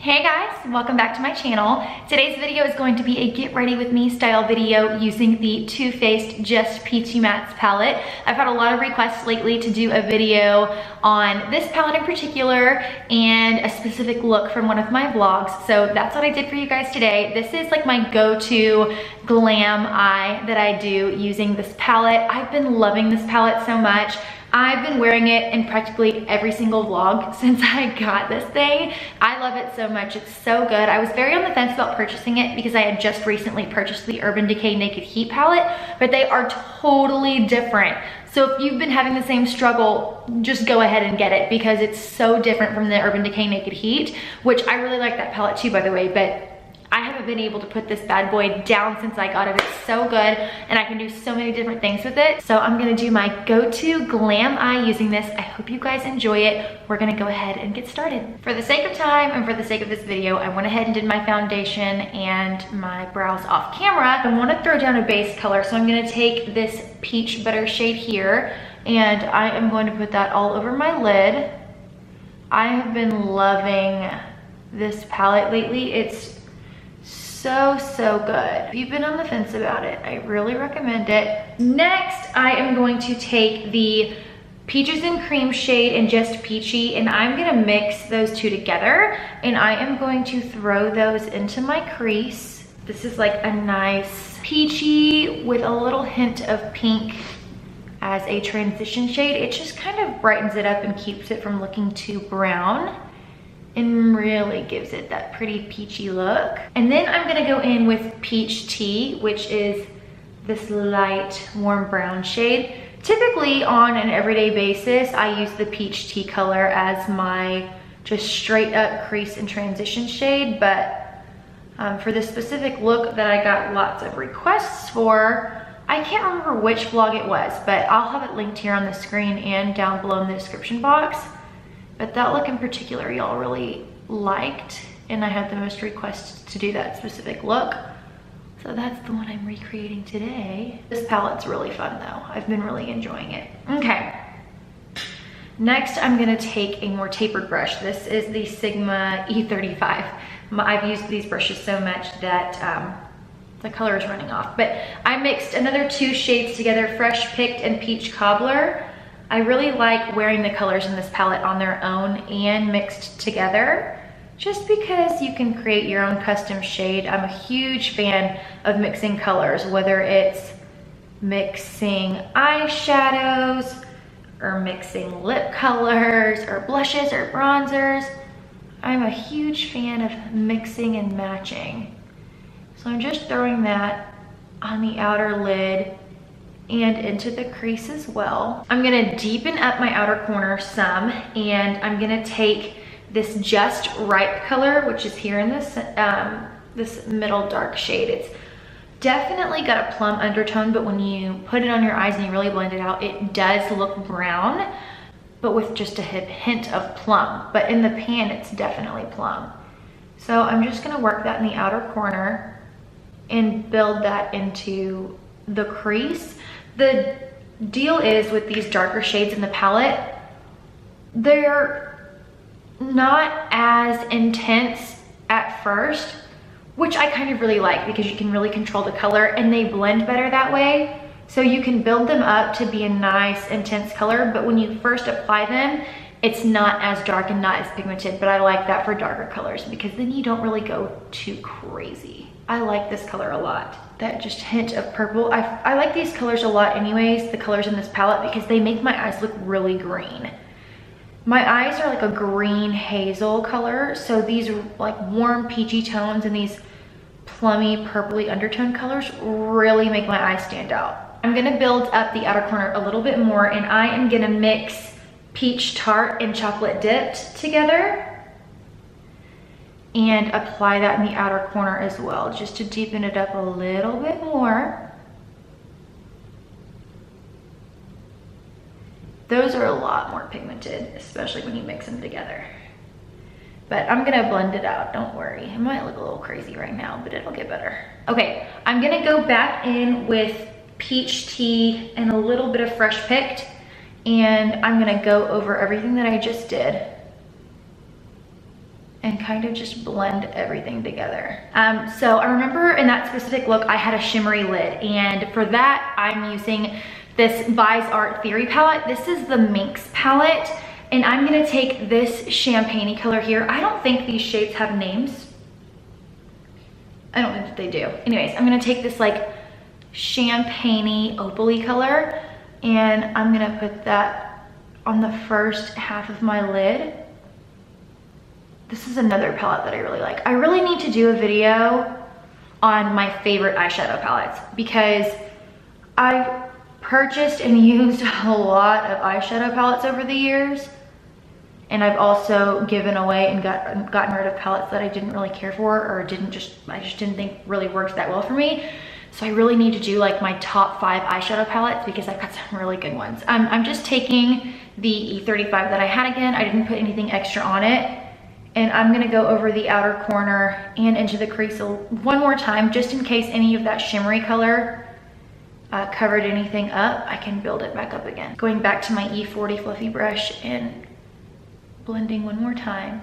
Hey guys, welcome back to my channel. Today's video is going to be a get ready with me style video using the Too Faced Just Peachy Mattes palette. I've had a lot of requests lately to do a video on this palette in particular and a specific look from one of my vlogs. So that's what I did for you guys today. This is like my go-to glam eye that I do using this palette. I've been loving this palette so much. I've been wearing it in practically every single vlog since I got this thing. I love it so much, it's so good. I was very on the fence about purchasing it because I had just recently purchased the Urban Decay Naked Heat palette, but they are totally different. So if you've been having the same struggle, just go ahead and get it because it's so different from the Urban Decay Naked Heat, which I really like that palette too, by the way, but I haven't been able to put this bad boy down since I got it. It's so good and I can do so many different things with it. So I'm gonna do my go-to glam eye using this. I hope you guys enjoy it. We're gonna go ahead and get started. For the sake of time and for the sake of this video, I went ahead and did my foundation and my brows off camera. I wanna throw down a base color, so I'm gonna take this peach butter shade here and I am going to put that all over my lid. I have been loving this palette lately. It's so good. If you've been on the fence about it, I really recommend it. Next, I am going to take the Peaches and Cream shade and Just Peachy, and I'm gonna mix those two together, and I am going to throw those into my crease. This is like a nice peachy with a little hint of pink as a transition shade. It just kind of brightens it up and keeps it from looking too brown, and really gives it that pretty peachy look. And then I'm gonna go in with Peach Tea, which is this light warm brown shade. Typically on an everyday basis, I use the Peach Tea color as my just straight up crease and transition shade, but for this specific look that I got lots of requests for, I can't remember which vlog it was, but I'll have it linked here on the screen and down below in the description box. But that look in particular, y'all really liked, and I had the most requests to do that specific look. So that's the one I'm recreating today. This palette's really fun though. I've been really enjoying it. Okay. Next, I'm gonna take a more tapered brush. This is the Sigma E35. I've used these brushes so much that the color is running off. But I mixed another two shades together, Fresh Picked and Peach Cobbler. I really like wearing the colors in this palette on their own and mixed together, just because you can create your own custom shade. I'm a huge fan of mixing colors, whether it's mixing eyeshadows or mixing lip colors or blushes or bronzers. I'm a huge fan of mixing and matching. So I'm just throwing that on the outer lid and into the crease as well. I'm gonna deepen up my outer corner some, and I'm gonna take this Just Right color, which is here in this, this middle dark shade. It's definitely got a plum undertone, but when you put it on your eyes and you really blend it out, it does look brown, but with just a hint of plum. But in the pan, it's definitely plum. So I'm just gonna work that in the outer corner and build that into the crease. The deal is with these darker shades in the palette, they're not as intense at first, which I kind of really like because you can really control the color and they blend better that way. So you can build them up to be a nice intense color, but when you first apply them, it's not as dark and not as pigmented, but I like that for darker colors because then you don't really go too crazy. I like this color a lot. That just hint of purple. I like these colors a lot anyways, the colors in this palette, because they make my eyes look really green. My eyes are like a green hazel color, so these like warm peachy tones and these plummy purpley undertone colors really make my eyes stand out. I'm gonna build up the outer corner a little bit more, and I am gonna mix Peach Tarte and Chocolate Dipped together and apply that in the outer corner as well, just to deepen it up a little bit more. Those are a lot more pigmented, especially when you mix them together. But I'm gonna blend it out, don't worry. It might look a little crazy right now, but it'll get better. Okay, I'm gonna go back in with Peach Tea and a little bit of Fresh Picked, and I'm gonna go over everything that I just did and kind of just blend everything together. So I remember in that specific look, I had a shimmery lid, and for that, I'm using this Vi's Art Theory palette. This is the Minx palette, and I'm gonna take this champagne-y color here. I don't think these shades have names. I don't think that they do. Anyways, I'm gonna take this like champagne-y opal-y color, and I'm gonna put that on the first half of my lid. This is another palette that I really like. I really need to do a video on my favorite eyeshadow palettes because I've purchased and used a lot of eyeshadow palettes over the years, and I've also given away and gotten rid of palettes that I didn't really care for, or I just didn't think really worked that well for me. So I really need to do like my top 5 eyeshadow palettes because I've got some really good ones. I'm just taking the E35 that I had again. I didn't put anything extra on it. And I'm gonna go over the outer corner and into the crease one more time, just in case any of that shimmery color covered anything up. I can build it back up again. Going back to my E40 fluffy brush and blending one more time.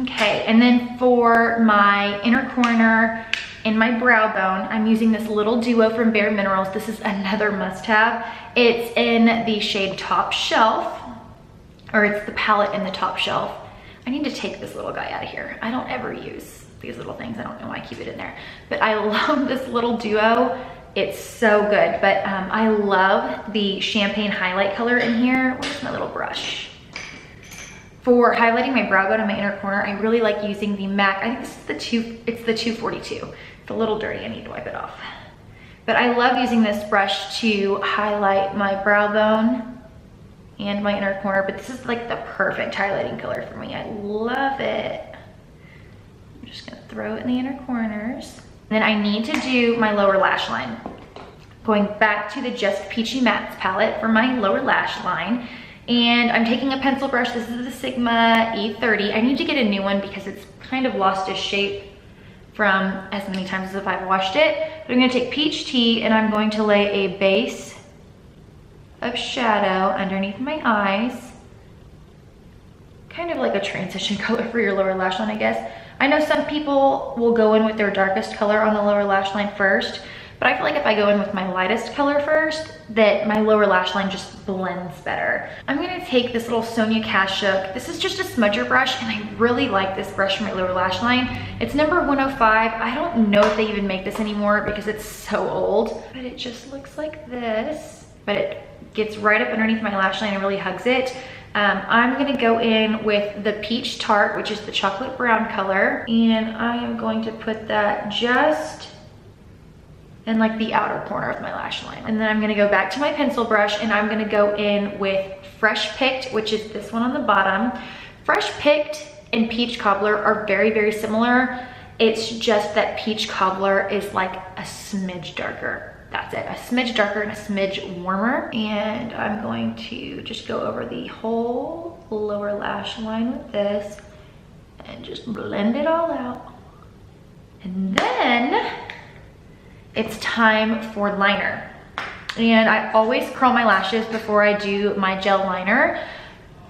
Okay, and then for my inner corner and my brow bone, I'm using this little duo from Bare Minerals. This is another must-have. It's in the shade Top Shelf, or it's the palette in the Top Shelf. I need to take this little guy out of here. I don't ever use these little things. I don't know why I keep it in there. But I love this little duo. It's so good. But I love the champagne highlight color in here. Where's my little brush? For highlighting my brow bone and my inner corner, I really like using the MAC. I think this is it's the 242. It's a little dirty, I need to wipe it off. But I love using this brush to highlight my brow bone and my inner corner, but this is like the perfect highlighting color for me. I love it. I'm just gonna throw it in the inner corners. Then I need to do my lower lash line. Going back to the Just Peachy Mattes palette for my lower lash line. And I'm taking a pencil brush. This is the Sigma E30. I need to get a new one because it's kind of lost its shape from as many times as I've washed it. But I'm gonna take Peach Tea and I'm going to lay a base of shadow underneath my eyes. Kind of like a transition color for your lower lash line, I guess. I know some people will go in with their darkest color on the lower lash line first, but I feel like if I go in with my lightest color first, that my lower lash line just blends better. I'm gonna take this little Sonia Kashuk. This is just a smudger brush, and I really like this brush for my lower lash line. It's number 105. I don't know if they even make this anymore because it's so old, but it just looks like this. But it gets right up underneath my lash line and really hugs it. I'm gonna go in with the Peach Tarte, which is the chocolate brown color, and I am going to put that just in like the outer corner of my lash line. And then I'm gonna go back to my pencil brush and I'm gonna go in with Fresh Picked, which is this one on the bottom. Fresh Picked and Peach Cobbler are very, very similar. It's just that Peach Cobbler is like a smidge darker. That's it, a smidge darker and a smidge warmer. And I'm going to just go over the whole lower lash line with this and just blend it all out. And then it's time for liner. And I always curl my lashes before I do my gel liner,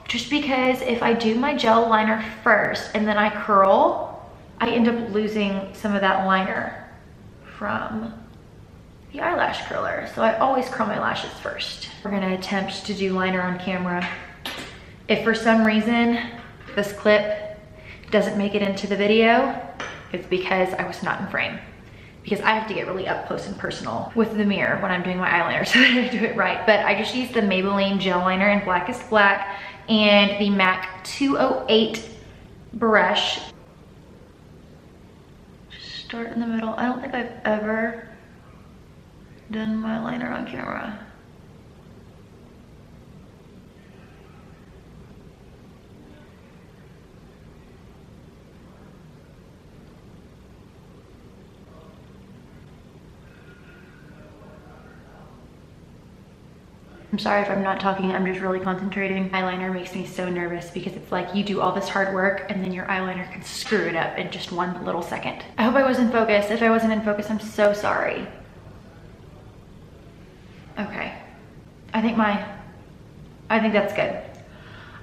just because if I do my gel liner first and then I curl, I end up losing some of that liner from the eyelash curler. So I always curl my lashes first. We're gonna attempt to do liner on camera. If for some reason this clip doesn't make it into the video, it's because I was not in frame. Because I have to get really up close and personal with the mirror when I'm doing my eyeliner so that I do it right. But I just used the Maybelline gel liner in Blackest Black and the MAC 208 brush. Just start in the middle. I don't think I've ever done my liner on camera. I'm sorry if I'm not talking, I'm just really concentrating. Eyeliner makes me so nervous because it's like you do all this hard work and then your eyeliner can screw it up in just one little second. I hope I was in focus. If I wasn't in focus, I'm so sorry. Okay, I think that's good.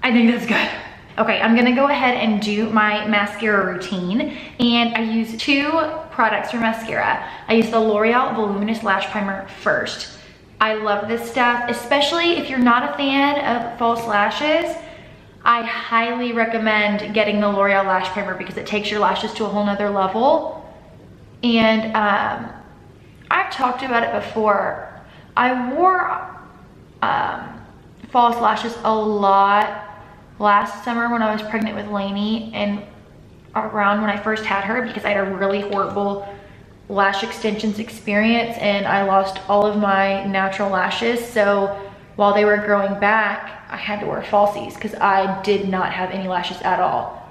I think that's good. Okay, I'm gonna go ahead and do my mascara routine, and I use 2 products for mascara. I use the L'Oreal Voluminous Lash Primer first. I love this stuff, especially if you're not a fan of false lashes. I highly recommend getting the L'Oreal Lash Primer because it takes your lashes to a whole nother level. And I've talked about it before. I wore false lashes a lot last summer when I was pregnant with Lainey and around when I first had her, because I had a really horrible lash extensions experience and I lost all of my natural lashes. So while they were growing back, I had to wear falsies because I did not have any lashes at all.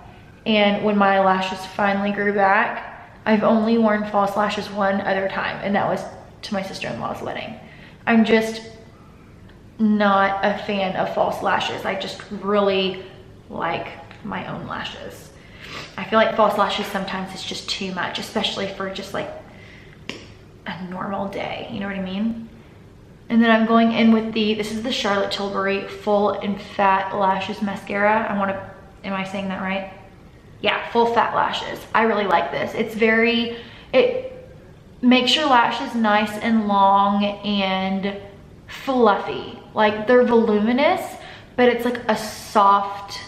And when my lashes finally grew back, I've only worn false lashes one other time, and that was to my sister-in-law's wedding. I'm just not a fan of false lashes. I just really like my own lashes. I feel like false lashes sometimes is just too much, especially for just like a normal day, you know what I mean? And then I'm going in with this is the Charlotte Tilbury Full and Fat Lashes Mascara. Am I saying that right? Yeah, full fat lashes. I really like this. It makes your lashes nice and long and fluffy. Like, they're voluminous, but it's like a soft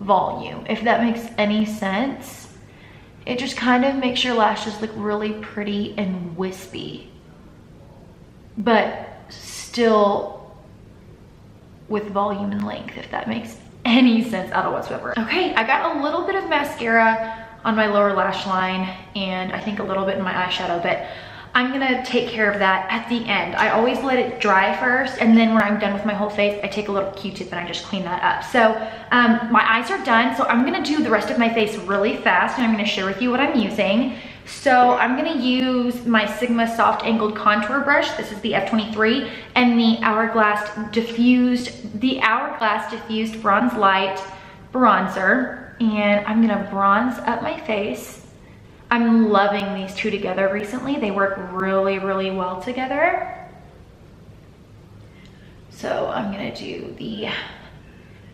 volume, if that makes any sense. It just kind of makes your lashes look really pretty and wispy, but still with volume and length, if that makes any sense at all whatsoever. Okay, I got a little bit of mascara on my lower lash line and I think a little bit in my eyeshadow, but I'm gonna take care of that at the end. I always let it dry first, and then when I'm done with my whole face, I take a little Q-tip and I just clean that up. So my eyes are done, so I'm gonna do the rest of my face really fast, and I'm gonna share with you what I'm using. So I'm gonna use my Sigma Soft Angled Contour Brush. This is the F23, and the Hourglass Diffused Bronze Light Bronzer. And I'm gonna bronze up my face. I'm loving these two together recently. They work really, really well together. So I'm gonna do the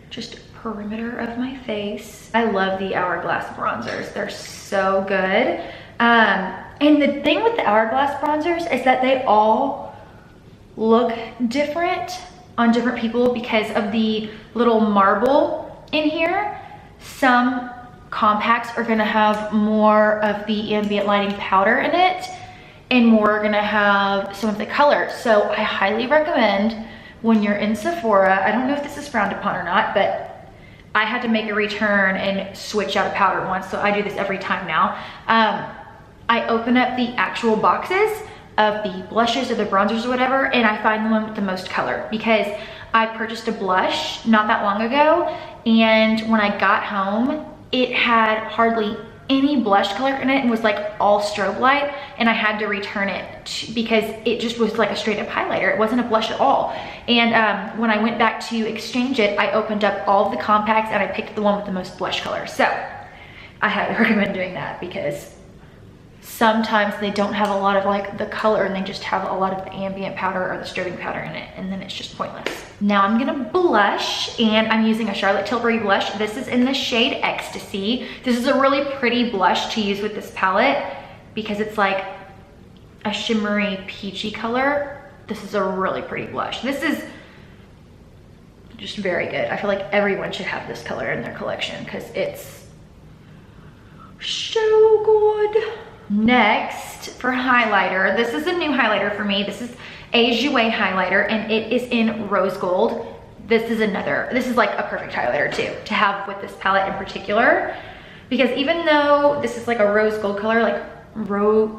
just perimeter of my face. I love the Hourglass bronzers. They're so good. And the thing with the Hourglass bronzers is that they all look different on different people because of the little marble in here. Some compacts are gonna have more of the ambient lighting powder in it, and more are gonna have some of the color. So I highly recommend when you're in Sephora, I don't know if this is frowned upon or not, but I had to make a return and switch out a powder once, so I do this every time now. I open up the actual boxes of the blushes or the bronzers or whatever, and I find the one with the most color, because I purchased a blush not that long ago, and when I got home, it had hardly any blush color in it and was like all strobe light, and I had to return it because it just was like a straight up highlighter. It wasn't a blush at all. And when I went back to exchange it, I opened up all of the compacts and I picked the one with the most blush color. So I highly recommend doing that, because sometimes they don't have a lot of like the color and they just have a lot of the ambient powder or the strobing powder in it, and then it's just pointless. Now I'm gonna blush, and I'm using a Charlotte Tilbury blush. This is in the shade Ecstasy. This is a really pretty blush to use with this palette because it's like a shimmery peachy color. This is a really pretty blush. This is just very good. I feel like everyone should have this color in their collection because it's so good. Next, for highlighter, this is a new highlighter for me. This is a Jouer highlighter, and it is in rose gold. This is like a perfect highlighter too, to have with this palette in particular, because even though this is like a rose gold color,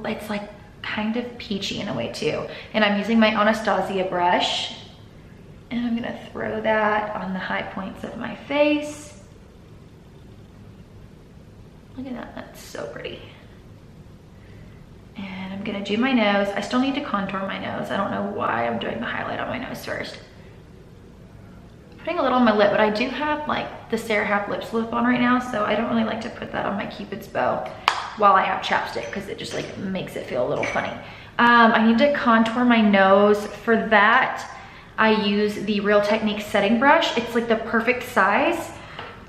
it's like kind of peachy in a way too. And I'm using my Anastasia brush, and I'm gonna throw that on the high points of my face. Look at that, that's so pretty. And I'm gonna do my nose. I still need to contour my nose. I don't know why I'm doing the highlight on my nose first. Putting a little on my lip, but I do have like the Sarah Half lip slip on right now, so I don't really like to put that on my Cupid's bow while I have chapstick, because it just like makes it feel a little funny. I need to contour my nose. For that, I use the Real Techniques setting brush. It's like the perfect size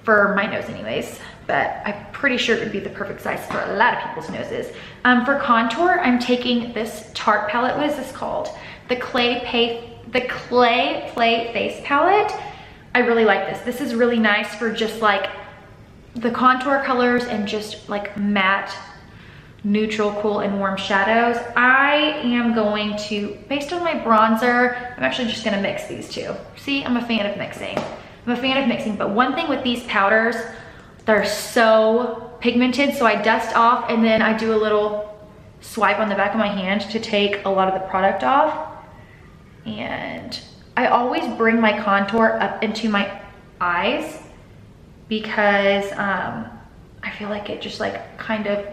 for my nose anyways, but I'm pretty sure it would be the perfect size for a lot of people's noses. For contour, I'm taking this Tarte palette. What is this called? The Clay Play Face Palette. I really like this. This is really nice for just like the contour colors and just like matte, neutral, cool, and warm shadows. I am going to, based on my bronzer, I'm actually just gonna mix these two. See, I'm a fan of mixing. But one thing with these powders, they're so pigmented, so I dust off and then I do a little swipe on the back of my hand to take a lot of the product off. And I always bring my contour up into my eyes because I feel like it just like kind of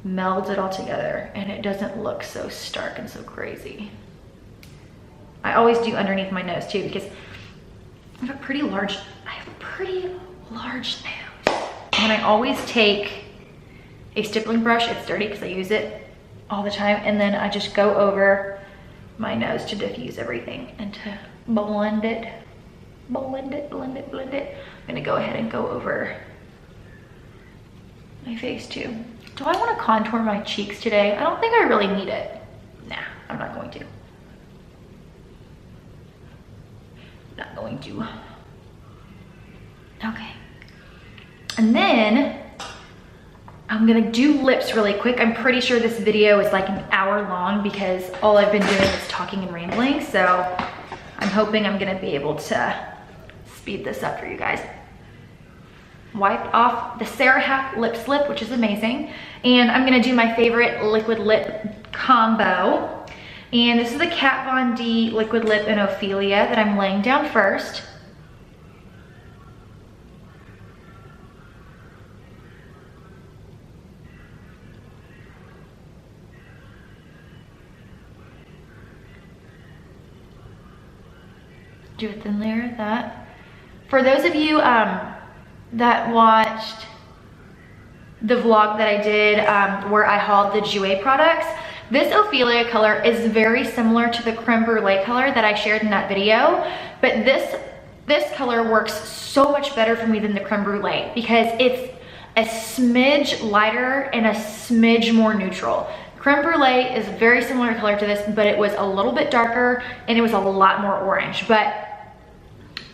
melds it all together and it doesn't look so stark and so crazy. I always do underneath my nose too because I have a pretty large nose. And I always take a stippling brush. It's dirty because I use it all the time. And then I just go over my nose to diffuse everything and to blend it. Blend it. I'm gonna go ahead and go over my face too. Do I want to contour my cheeks today? I don't think I really need it. Nah, I'm not going to. Okay. And then I'm gonna do lips really quick. I'm pretty sure this video is like an hour long because all I've been doing is talking and rambling. So I'm hoping I'm gonna be able to speed this up for you guys. Wiped off the Sarah Lip Slip, which is amazing. And I'm gonna do my favorite liquid lip combo. And this is the Kat Von D liquid lip in Ophelia that I'm laying down first. Do a thin layer of that. For those of you that watched the vlog that I did where I hauled the Jouer products, this Ophelia color is very similar to the creme brulee color that I shared in that video, but this color works so much better for me than the creme brulee because it's a smidge lighter and a smidge more neutral. Creme brulee is a very similar color to this, but it was a little bit darker and it was a lot more orange. But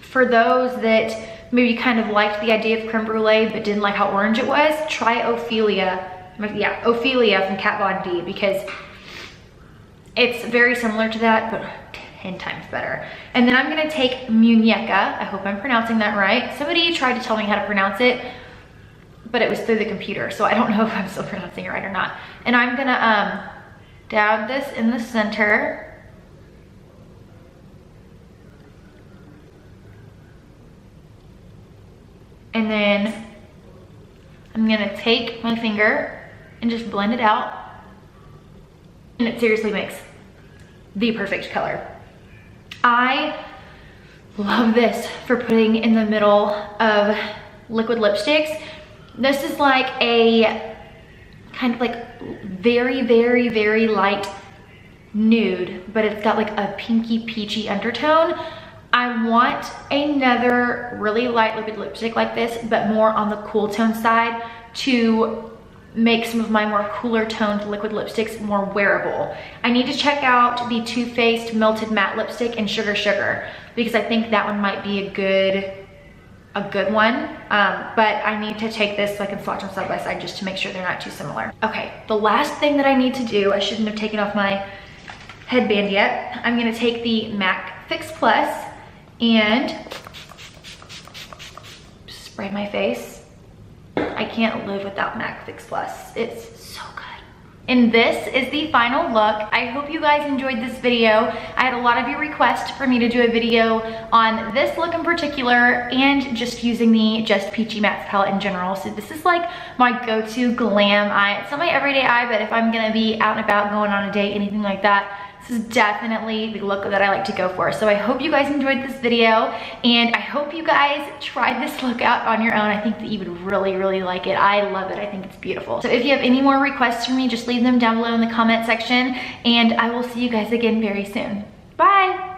for those that maybe kind of liked the idea of creme brulee but didn't like how orange it was, try Ophelia. Yeah, Ophelia from Kat Von D because it's very similar to that, but 10 times better. And then I'm gonna take Muñeca. I hope I'm pronouncing that right. Somebody tried to tell me how to pronounce it, but it was through the computer, so I don't know if I'm still pronouncing it right or not. And I'm gonna dab this in the center. And then I'm gonna take my finger and just blend it out. And it seriously makes the perfect color. I love this for putting in the middle of liquid lipsticks. This is like a kind of like very, very, very light nude, but it's got like a pinky peachy undertone. I want another really light liquid lipstick like this, but more on the cool tone side to make some of my more cooler toned liquid lipsticks more wearable. I need to check out the Too Faced Melted Matte Lipstick in Sugar Sugar because I think that one might be a good one. But I need to take this so I can swatch them side by side just to make sure they're not too similar. Okay, the last thing that I need to do, I shouldn't have taken off my headband yet. I'm gonna take the MAC Fix Plus and spray my face. I can't live without MAC Fix Plus. It's so good. And this is the final look. I hope you guys enjoyed this video. I had a lot of you request for me to do a video on this look in particular and just using the Just Peachy Mattes palette in general. So this is like my go-to glam eye. It's not my everyday eye, but if I'm gonna be out and about, going on a date, anything like that, this is definitely the look that I like to go for. So I hope you guys enjoyed this video and I hope you guys tried this look out on your own. I think that you would really, really like it. I love it. I think it's beautiful. So if you have any more requests from me, just leave them down below in the comment section and I will see you guys again very soon. Bye.